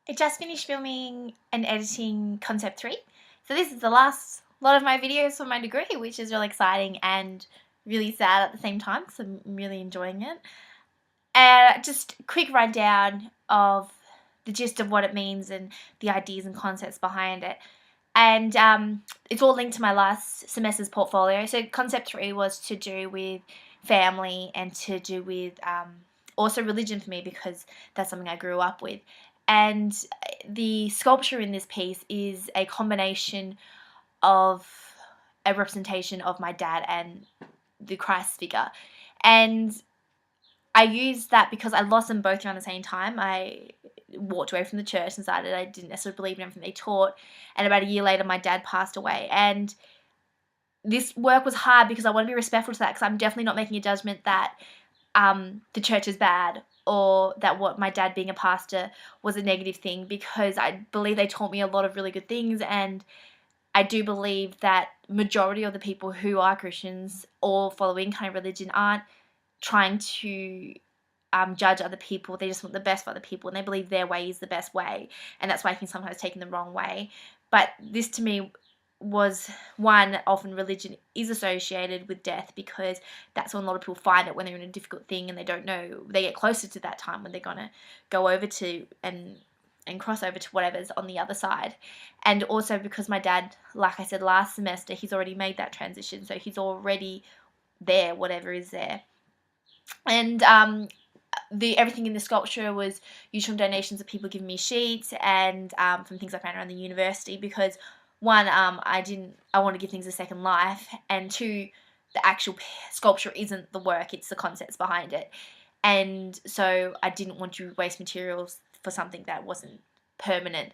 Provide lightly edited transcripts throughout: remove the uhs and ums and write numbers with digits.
I just finished filming and editing Concept 3. So this is the last lot of my videos for my degree, which is really exciting and really sad at the same time because I'm really enjoying it. And just a quick rundown of the gist of what it means and the ideas and concepts behind it. And it's all linked to my last semester's portfolio. So Concept 3 was to do with family and to do with also religion for me because that's something I grew up with. And the sculpture in this piece is a combination of a representation of my dad and the Christ figure. And I used that because I lost them both around the same time. I walked away from the church and decided I didn't necessarily believe in everything they taught. And about a year later, my dad passed away. And this work was hard because I want to be respectful to that because I'm definitely not making a judgment that the church is bad or that what my dad being a pastor was a negative thing, because I believe they taught me a lot of really good things. And I do believe that majority of the people who are Christians or following kind of religion aren't trying to judge other people. They just want the best for other people and they believe their way is the best way, and that's why I can sometimes take in the wrong way. But this to me was one, often religion is associated with death because that's when a lot of people find it, when they're in a difficult thing and they don't know, they get closer to that time when they're going to go over to and cross over to whatever's on the other side. And also because my dad, like I said last semester, he's already made that transition, so he's already there, whatever is there. And everything in the sculpture was used from donations of people giving me sheets and from things I found around the university, because one, I want to give things a second life, and two, the actual sculpture isn't the work, it's the concepts behind it. And so I didn't want to waste materials for something that wasn't permanent.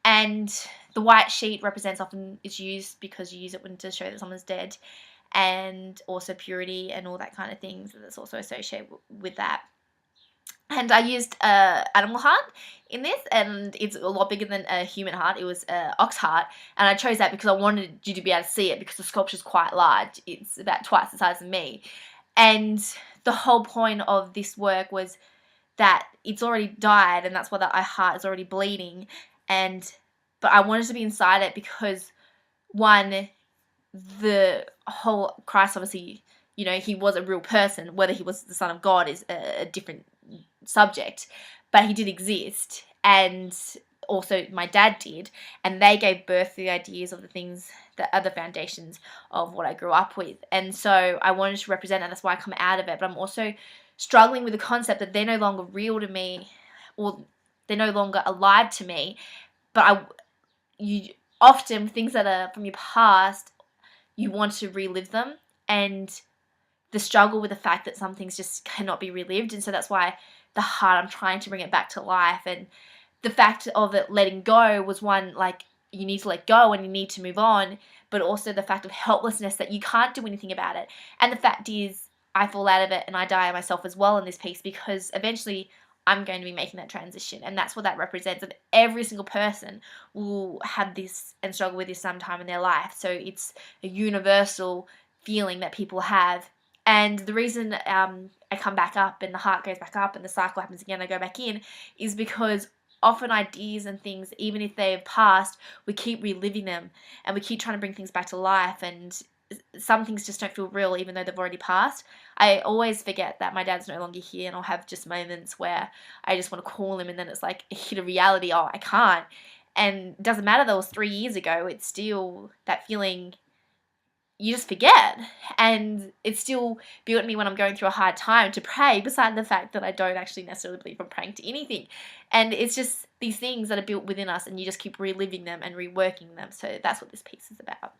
And the white sheet represents, often is used because you use it to show that someone's dead, and also purity and all that kind of things that's also associated with that. And I used animal heart in this, and it's a lot bigger than a human heart. It was an ox heart, and I chose that because I wanted you to be able to see it because the sculpture's quite large. It's about twice the size of me. And the whole point of this work was that it's already died, and that's why the heart is already bleeding. But I wanted to be inside it because, one, the whole Christ, obviously, he was a real person. Whether he was the Son of God is a different subject, but he did exist, and also my dad did, and they gave birth to the ideas of the things that are the foundations of what I grew up with. And so I wanted to represent that. That's why I come out of it. But I'm also struggling with the concept that they're no longer real to me, or they're no longer alive to me. But you often, things that are from your past, you want to relive them, and the struggle with the fact that some things just cannot be relived. And so that's why the heart, I'm trying to bring it back to life. And the fact of it letting go was one, like, you need to let go and you need to move on, but also the fact of helplessness that you can't do anything about it. And the fact is, I fall out of it and I die myself as well in this piece, because eventually I'm going to be making that transition, and that's what that represents. And every single person will have this and struggle with this sometime in their life. So it's a universal feeling that people have. And the reason I come back up and the heart goes back up and the cycle happens again, I go back in, is because often ideas and things, even if they've passed, we keep reliving them and we keep trying to bring things back to life, and some things just don't feel real even though they've already passed. I always forget that my dad's no longer here, and I'll have just moments where I just want to call him, and then it's like a hit of reality, oh, I can't. And it doesn't matter that it was 3 years ago, it's still that feeling you just forget. And it's still built me when I'm going through a hard time to pray, beside the fact that I don't actually necessarily believe I'm praying to anything. And it's just these things that are built within us, and you just keep reliving them and reworking them. So that's what this piece is about.